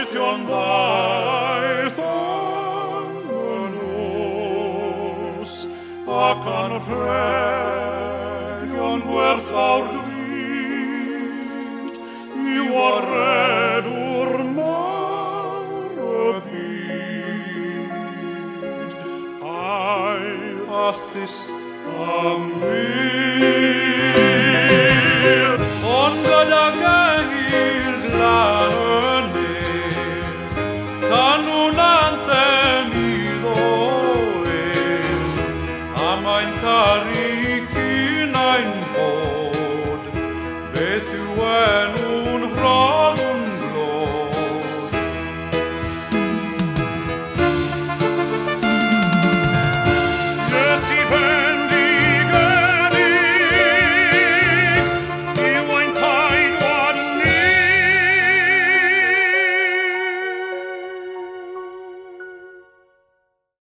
newyddion ddaeth yn y nos, ac anrhegion gwerthfawr drud, I waredwr mar y byd. Ai, a thys